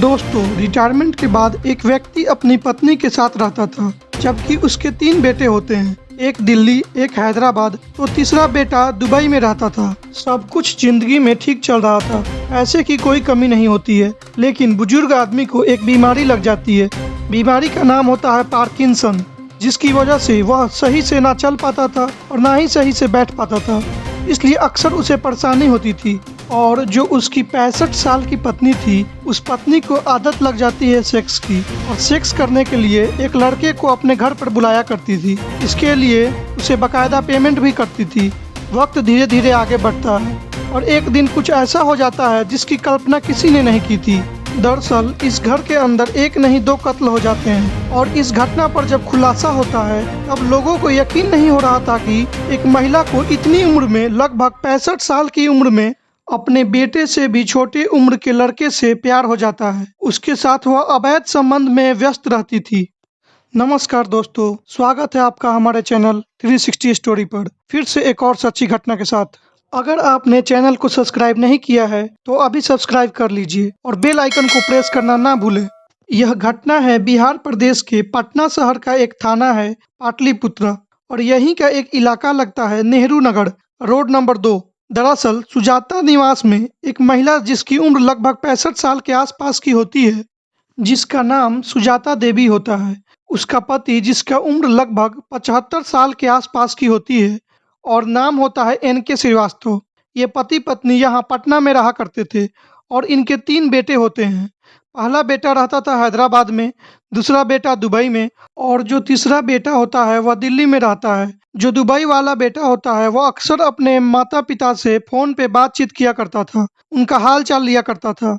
दोस्तों, रिटायरमेंट के बाद एक व्यक्ति अपनी पत्नी के साथ रहता था, जबकि उसके 3 बेटे होते हैं। एक दिल्ली, एक हैदराबाद, तो तीसरा बेटा दुबई में रहता था। सब कुछ जिंदगी में ठीक चल रहा था, पैसे की कोई कमी नहीं होती है। लेकिन बुजुर्ग आदमी को एक बीमारी लग जाती है। बीमारी का नाम होता है पार्किंसन, जिसकी वजह से वह सही से ना चल पाता था और ना ही सही से बैठ पाता था। इसलिए अक्सर उसे परेशानी होती थी। और जो उसकी 65 साल की पत्नी थी, उस पत्नी को आदत लग जाती है सेक्स की, और सेक्स करने के लिए एक लड़के को अपने घर पर बुलाया करती थी। इसके लिए उसे बाकायदा पेमेंट भी करती थी। वक्त धीरे धीरे आगे बढ़ता है और एक दिन कुछ ऐसा हो जाता है जिसकी कल्पना किसी ने नहीं की थी। दरअसल इस घर के अंदर एक नहीं 2 कत्ल हो जाते हैं, और इस घटना पर जब खुलासा होता है तब लोगों को यकीन नहीं हो रहा था कि एक महिला को इतनी उम्र में, लगभग 65 साल की उम्र में, अपने बेटे से भी छोटे उम्र के लड़के से प्यार हो जाता है। उसके साथ वह अवैध संबंध में व्यस्त रहती थी। नमस्कार दोस्तों, स्वागत है आपका हमारे चैनल 360 स्टोरी पर फिर से एक और सच्ची घटना के साथ। अगर आपने चैनल को सब्सक्राइब नहीं किया है तो अभी सब्सक्राइब कर लीजिए और बेल आइकन को प्रेस करना ना भूलें। यह घटना है बिहार प्रदेश के पटना शहर का एक थाना है पाटलिपुत्र, और यहीं का एक इलाका लगता है नेहरू नगर, रोड नंबर 2। दरअसल सुजाता निवास में एक महिला जिसकी उम्र लगभग 65 साल के आसपास की होती है, जिसका नाम सुजाता देवी होता है। उसका पति जिसका उम्र लगभग 75 साल के आसपास की होती है और नाम होता है NK श्रीवास्तव। ये पति पत्नी यहाँ पटना में रहा करते थे और इनके 3 बेटे होते हैं। पहला बेटा रहता था हैदराबाद में, दूसरा बेटा दुबई में, और जो तीसरा बेटा होता है वह दिल्ली में रहता है। जो दुबई वाला बेटा होता है वह अक्सर अपने माता पिता से फ़ोन पे बातचीत किया करता था, उनका हाल चाल लिया करता था।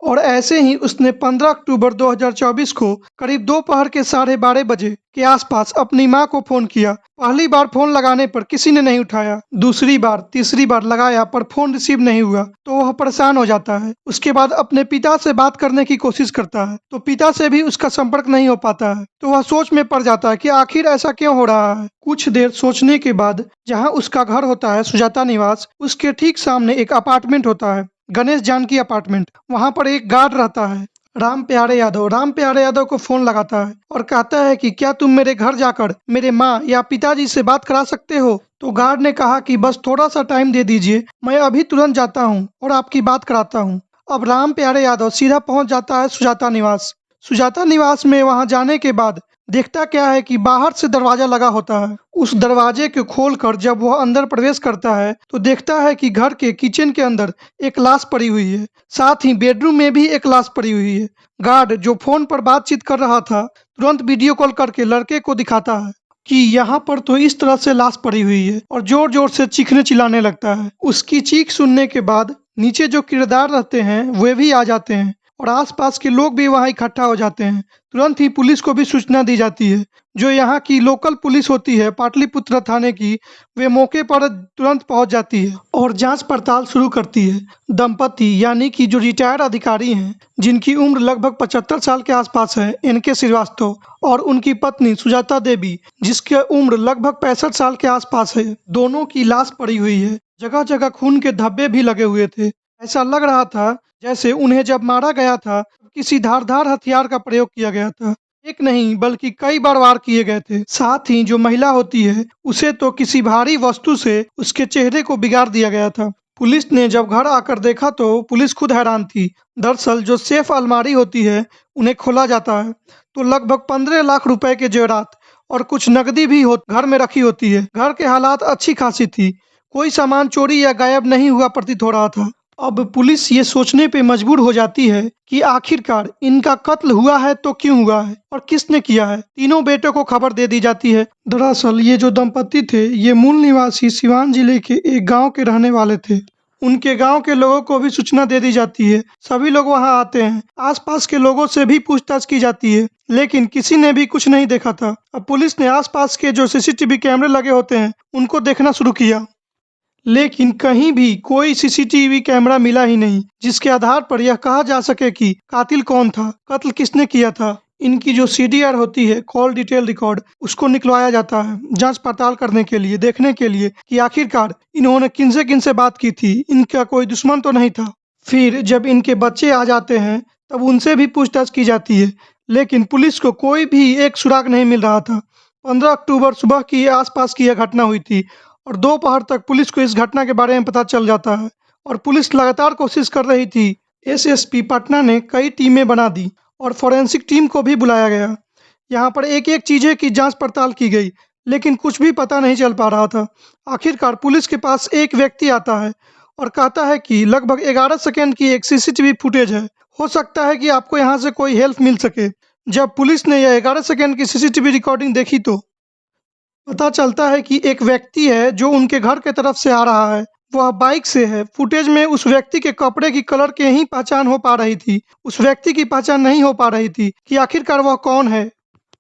और ऐसे ही उसने 15 अक्टूबर 2024 को करीब दोपहर के 12:30 बजे के आसपास अपनी मां को फ़ोन किया। पहली बार फ़ोन लगाने पर किसी ने नहीं उठाया, दूसरी बार, तीसरी बार लगाया पर फ़ोन रिसीव नहीं हुआ तो वह परेशान हो जाता है। उसके बाद अपने पिता से बात करने की कोशिश करता है तो पिता से भी उसका संपर्क नहीं हो पाता है। तो वह सोच में पड़ जाता है कि आखिर ऐसा क्यों हो रहा है। कुछ देर सोचने के बाद जहाँ उसका घर होता है सुजाता निवास, उसके ठीक सामने एक अपार्टमेंट होता है, गणेश जानकी अपार्टमेंट। वहां पर एक गार्ड रहता है, राम प्यारे यादव। राम प्यारे यादव को फोन लगाता है और कहता है कि क्या तुम मेरे घर जाकर मेरे माँ या पिताजी से बात करा सकते हो। तो गार्ड ने कहा कि बस थोड़ा सा टाइम दे दीजिए, मैं अभी तुरंत जाता हूँ और आपकी बात कराता हूँ। अब राम प्यारे यादव सीधा पहुंच जाता है सुजाता निवास। सुजाता निवास में वहां जाने के बाद देखता क्या है कि बाहर से दरवाजा लगा होता है। उस दरवाजे को खोलकर जब वह अंदर प्रवेश करता है तो देखता है कि घर के किचन के अंदर एक लाश पड़ी हुई है, साथ ही बेडरूम में भी एक लाश पड़ी हुई है। गार्ड जो फोन पर बातचीत कर रहा था तुरंत वीडियो कॉल करके लड़के को दिखाता है कि यहाँ पर तो इस तरह से लाश पड़ी हुई है, और जोर जोर से चीखने चिल्लाने लगता है। उसकी चीख सुनने के बाद नीचे जो किरदार रहते हैं वे भी आ जाते हैं और आसपास के लोग भी वहां इकट्ठा हो जाते हैं। तुरंत ही पुलिस को भी सूचना दी जाती है। जो यहाँ की लोकल पुलिस होती है पाटलिपुत्र थाने की, वे मौके पर तुरंत पहुंच जाती है और जांच पड़ताल शुरू करती है। दंपति यानी कि जो रिटायर्ड अधिकारी हैं, जिनकी उम्र लगभग 75 साल के आसपास है, NK श्रीवास्तव, और उनकी पत्नी सुजाता देवी जिसकी उम्र लगभग 65 साल के आसपास है, दोनों की लाश पड़ी हुई है। जगह जगह खून के धब्बे भी लगे हुए थे। ऐसा लग रहा था जैसे उन्हें जब मारा गया था किसी धारदार हथियार का प्रयोग किया गया था। एक नहीं बल्कि कई बार वार किए गए थे। साथ ही जो महिला होती है उसे तो किसी भारी वस्तु से उसके चेहरे को बिगाड़ दिया गया था। पुलिस ने जब घर आकर देखा तो पुलिस खुद हैरान थी। दरअसल जो सेफ अलमारी होती है उन्हें खोला जाता है तो लगभग 15 लाख रुपए के जेवरात और कुछ नकदी भी घर में रखी होती है। घर के हालात अच्छी खासी थी, कोई सामान चोरी या गायब नहीं हुआ प्रतीत हो रहा था। अब पुलिस ये सोचने पे मजबूर हो जाती है कि आखिरकार इनका कत्ल हुआ है तो क्यों हुआ है और किसने किया है। तीनों बेटों को खबर दे दी जाती है। दरअसल ये जो दंपति थे ये मूल निवासी सिवान जिले के एक गांव के रहने वाले थे। उनके गांव के लोगों को भी सूचना दे दी जाती है। सभी लोग वहां आते हैं। आसपास के लोगों से भी पूछताछ की जाती है, लेकिन किसी ने भी कुछ नहीं देखा था। अब पुलिस ने आसपास के जो CCTV कैमरे लगे होते हैं उनको देखना शुरू किया, लेकिन कहीं भी कोई CCTV कैमरा मिला ही नहीं जिसके आधार पर यह कहा जा सके कि कातिल कौन था, कत्ल किसने किया था। इनकी जो CDR होती है, कॉल डिटेल रिकॉर्ड, उसको निकलवाया जाता है जांच पड़ताल करने के लिए, देखने के लिए कि आखिरकार इन्होंने किनसे बात की थी, इनका कोई दुश्मन तो नहीं था। फिर जब इनके बच्चे आ जाते हैं तब उनसे भी पूछताछ की जाती है, लेकिन पुलिस को कोई भी एक सुराग नहीं मिल रहा था। 15 अक्टूबर सुबह की आसपास की यह घटना हुई थी और दोपहर तक पुलिस को इस घटना के बारे में पता चल जाता है और पुलिस लगातार कोशिश कर रही थी। एसएसपी पटना ने कई टीमें बना दी और फोरेंसिक टीम को भी बुलाया गया। यहाँ पर एक-एक चीज़ें की जांच पड़ताल की गई, लेकिन कुछ भी पता नहीं चल पा रहा था। आखिरकार पुलिस के पास एक व्यक्ति आता है और कहता है कि लगभग 11 सेकंड की एक सीसीटीवी फुटेज है। हो सकता है कि आपको यहाँ से कोई हेल्प मिल सके। जब पुलिस ने यह 11 सेकंड की सीसीटीवी रिकॉर्डिंग देखी तो पता चलता है कि एक व्यक्ति है जो उनके घर के तरफ से आ रहा है। वह बाइक से है। फुटेज में उस व्यक्ति के कपड़े की कलर की ही पहचान हो पा रही थी। उस व्यक्ति की पहचान नहीं हो पा रही थी कि आखिरकार वह कौन है।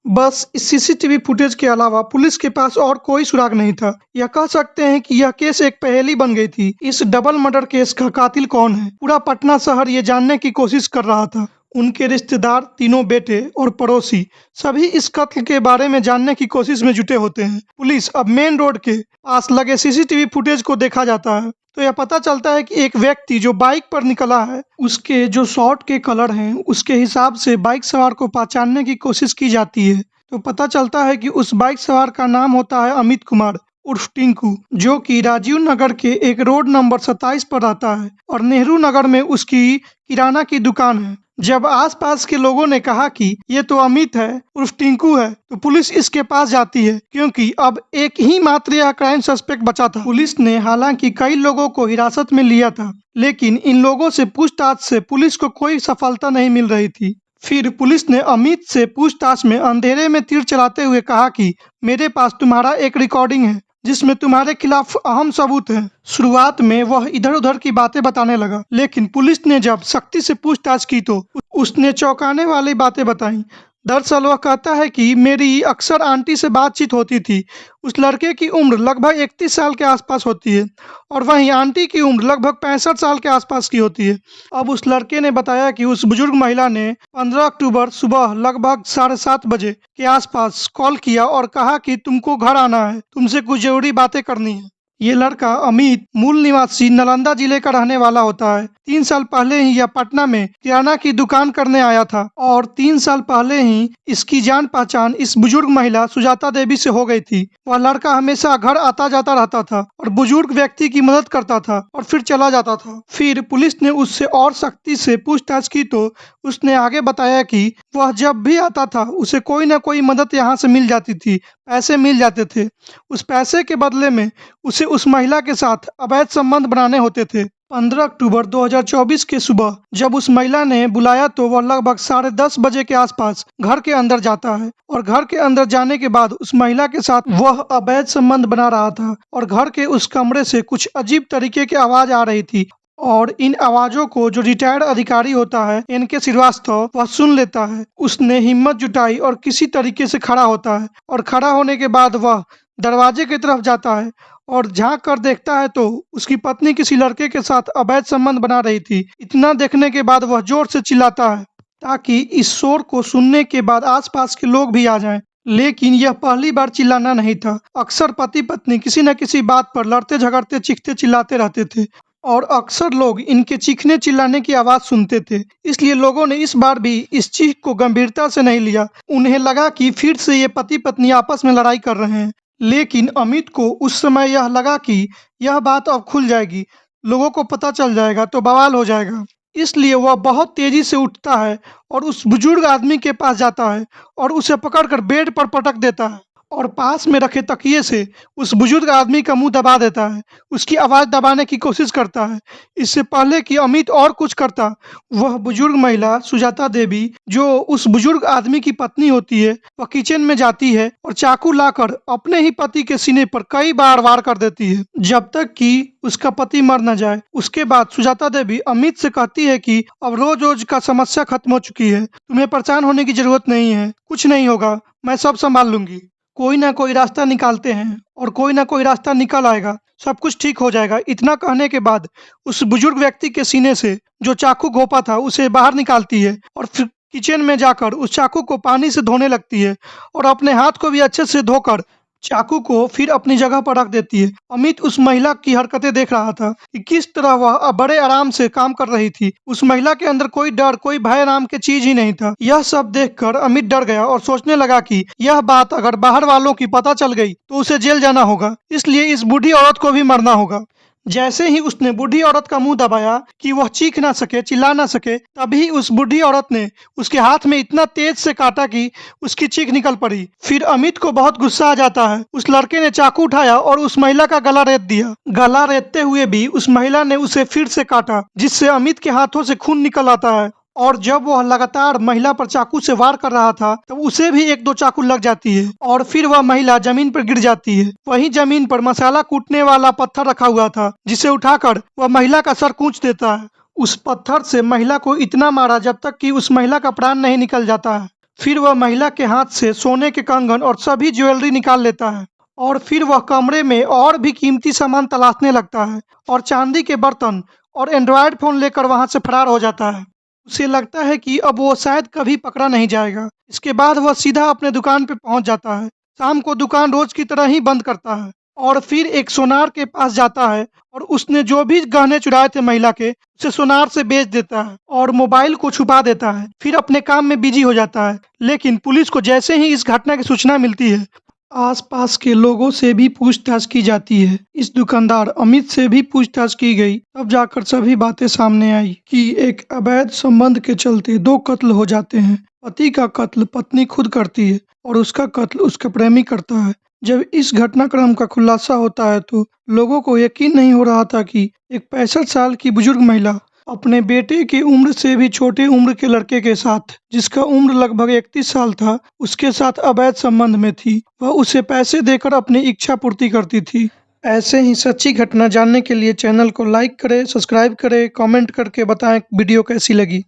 बस इस सीसीटीवी फुटेज के अलावा पुलिस के पास और कोई सुराग नहीं था। यह कह सकते हैं कि यह केस एक पहेली बन गई थी। इस डबल मर्डर केस का कातिल कौन है? पूरा पटना शहर ये जानने की कोशिश कर रहा था। उनके रिश्तेदार, तीनों बेटे और पड़ोसी सभी इस कत्ल के बारे में जानने की कोशिश में जुटे होते हैं। पुलिस अब मेन रोड के पास लगे सीसीटीवी फुटेज को देखा जाता है तो यह पता चलता है कि एक व्यक्ति जो बाइक पर निकला है, उसके जो शॉर्ट के कलर हैं उसके हिसाब से बाइक सवार को पहचानने की कोशिश की जाती है। तो पता चलता है कि उस बाइक सवार का नाम होता है अमित कुमार उर्फ टिंकू, जो कि राजीव नगर के एक रोड नंबर 27 पर रहता है और नेहरू नगर में उसकी किराना की दुकान है। जब आसपास के लोगों ने कहा कि ये तो अमित है उर्फ टिंकू है, तो पुलिस इसके पास जाती है क्योंकि अब एक ही मात्र यह क्राइम सस्पेक्ट बचा था। पुलिस ने हालांकि कई लोगों को हिरासत में लिया था, लेकिन इन लोगों से पूछताछ से पुलिस को कोई सफलता नहीं मिल रही थी। फिर पुलिस ने अमित से पूछताछ में अंधेरे में तीर चलाते हुए कहा कि मेरे पास तुम्हारा एक रिकॉर्डिंग है जिसमें तुम्हारे खिलाफ अहम सबूत है। शुरुआत में वह इधर उधर की बातें बताने लगा, लेकिन पुलिस ने जब सख्ती से पूछताछ की तो उसने चौंकाने वाली बातें बताई। दरअसल वह कहता है कि मेरी अक्सर आंटी से बातचीत होती थी। उस लड़के की उम्र लगभग 31 साल के आसपास होती है और वहीं आंटी की उम्र लगभग 65 साल के आसपास की होती है। अब उस लड़के ने बताया कि उस बुजुर्ग महिला ने 15 अक्टूबर सुबह लगभग 7:30 बजे के आसपास कॉल किया और कहा कि तुमको घर आना है, तुमसे कुछ जरूरी बातें करनी है। ये लड़का अमित मूल निवासी नालंदा जिले का रहने वाला होता है। 3 साल पहले ही यह पटना में किराना की दुकान करने आया था और 3 साल पहले ही इसकी जान पहचान इस बुजुर्ग महिला सुजाता देवी से हो गई थी। वह लड़का हमेशा घर आता जाता रहता था और बुजुर्ग व्यक्ति की मदद करता था और फिर चला जाता था। फिर पुलिस ने उससे और सख्ती से पूछताछ की तो उसने आगे बताया कि वह जब भी आता था उसे कोई न कोई मदद यहाँ से मिल जाती थी, पैसे मिल जाते थे। उस पैसे के बदले में उसे उस महिला के साथ अवैध संबंध बनाने होते थे। 15 अक्टूबर 2024 के सुबह जब उस महिला ने बुलाया तो वह लगभग 10:30 बजे के आसपास घर के अंदर जाता है और घर के अंदर जाने के बाद उस महिला के साथ वह अवैध संबंध बना रहा था और घर के उस कमरे से कुछ अजीब तरीके की आवाज आ रही थी और इन आवाजों को जो रिटायर्ड अधिकारी होता है एनके श्रीवास्तव, वह सुन लेता है। उसने हिम्मत जुटाई और किसी तरीके से खड़ा होता है और खड़ा होने के बाद वह दरवाजे की तरफ जाता है और झांक कर देखता है तो उसकी पत्नी किसी लड़के के साथ अवैध संबंध बना रही थी। इतना देखने के बाद वह जोर से चिल्लाता है ताकि इस शोर को सुनने के बाद आसपास के लोग भी आ जाएं। लेकिन यह पहली बार चिल्लाना नहीं था। अक्सर पति पत्नी किसी न किसी बात पर लड़ते झगड़ते चीखते चिल्लाते रहते थे और अक्सर लोग इनके चीखने चिल्लाने की आवाज सुनते थे, इसलिए लोगों ने इस बार भी इस चीख को गंभीरता से नहीं लिया। उन्हें लगा कि फिर से ये पति पत्नी आपस में लड़ाई कर रहे हैं। लेकिन अमित को उस समय यह लगा कि यह बात अब खुल जाएगी, लोगों को पता चल जाएगा तो बवाल हो जाएगा। इसलिए वह बहुत तेजी से उठता है और उस बुजुर्ग आदमी के पास जाता है और उसे पकड़कर बेड पर पटक देता है और पास में रखे तकिए से उस बुजुर्ग आदमी का मुंह दबा देता है। उसकी आवाज दबाने की कोशिश करता है। इससे पहले कि अमित और कुछ करता, वह बुजुर्ग महिला सुजाता देवी, जो उस बुजुर्ग आदमी की पत्नी होती है, वह किचन में जाती है और चाकू लाकर अपने ही पति के सीने पर कई बार वार कर देती है जब तक कि उसका पति मर न जाए। उसके बाद सुजाता देवी अमित से कहती है कि अब रोज रोज का समस्या खत्म हो चुकी है, तुम्हें परेशान होने की जरूरत नहीं है, कुछ नहीं होगा, मैं सब संभाल लूंगी। कोई ना कोई रास्ता निकालते हैं और कोई ना कोई रास्ता निकल आएगा, सब कुछ ठीक हो जाएगा। इतना कहने के बाद उस बुजुर्ग व्यक्ति के सीने से जो चाकू घोंपा था उसे बाहर निकालती है और फिर किचन में जाकर उस चाकू को पानी से धोने लगती है और अपने हाथ को भी अच्छे से धोकर चाकू को फिर अपनी जगह पर रख देती है। अमित उस महिला की हरकतें देख रहा था कि किस तरह वह बड़े आराम से काम कर रही थी। उस महिला के अंदर कोई डर, कोई भय नाम की चीज ही नहीं था। यह सब देखकर अमित डर गया और सोचने लगा कि यह बात अगर बाहर वालों की पता चल गई तो उसे जेल जाना होगा, इसलिए इस बूढ़ी औरत को भी मरना होगा। जैसे ही उसने बूढ़ी औरत का मुंह दबाया कि वह चीख ना सके, चिल्ला ना सके, तभी उस बूढ़ी औरत ने उसके हाथ में इतना तेज से काटा कि उसकी चीख निकल पड़ी। फिर अमित को बहुत गुस्सा आ जाता है। उस लड़के ने चाकू उठाया और उस महिला का गला रेत दिया। गला रेतते हुए भी उस महिला ने उसे फिर से काटा, जिससे अमित के हाथों से खून निकल आता है। और जब वह लगातार महिला पर चाकू से वार कर रहा था तब उसे भी एक दो चाकू लग जाती है और फिर वह महिला जमीन पर गिर जाती है। वहीं जमीन पर मसाला कूटने वाला पत्थर रखा हुआ था, जिसे उठाकर वह महिला का सर कूच देता है। उस पत्थर से महिला को इतना मारा जब तक कि उस महिला का प्राण नहीं निकल जाता है। फिर वह महिला के हाथ से सोने के कंगन और सभी ज्वेलरी निकाल लेता है और फिर वह कमरे में और भी कीमती सामान तलाशने लगता है और चांदी के बर्तन और एंड्रॉयड फोन लेकर वहां से फरार हो जाता है। उसे लगता है कि अब वो शायद कभी पकड़ा नहीं जाएगा। इसके बाद वह सीधा अपने दुकान पे पहुंच जाता है। शाम को दुकान रोज की तरह ही बंद करता है और फिर एक सोनार के पास जाता है और उसने जो भी गहने चुराए थे महिला के, उसे सोनार से बेच देता है और मोबाइल को छुपा देता है। फिर अपने काम में बिजी हो जाता है। लेकिन पुलिस को जैसे ही इस घटना की सूचना मिलती है, आसपास के लोगों से भी पूछताछ की जाती है। इस दुकानदार अमित से भी पूछताछ की गई। तब जाकर सभी बातें सामने आई कि एक अवैध संबंध के चलते 2 कत्ल हो जाते हैं। पति का कत्ल पत्नी खुद करती है और उसका कत्ल उसका प्रेमी करता है। जब इस घटनाक्रम का खुलासा होता है तो लोगों को यकीन नहीं हो रहा था कि एक 65 साल की बुजुर्ग महिला अपने बेटे की उम्र से भी छोटे उम्र के लड़के के साथ, जिसका उम्र लगभग 31 साल था, उसके साथ अवैध संबंध में थी। वह उसे पैसे देकर अपनी इच्छा पूर्ति करती थी। ऐसे ही सच्ची घटना जानने के लिए चैनल को लाइक करें, सब्सक्राइब करें, कमेंट करके बताएं वीडियो कैसी लगी।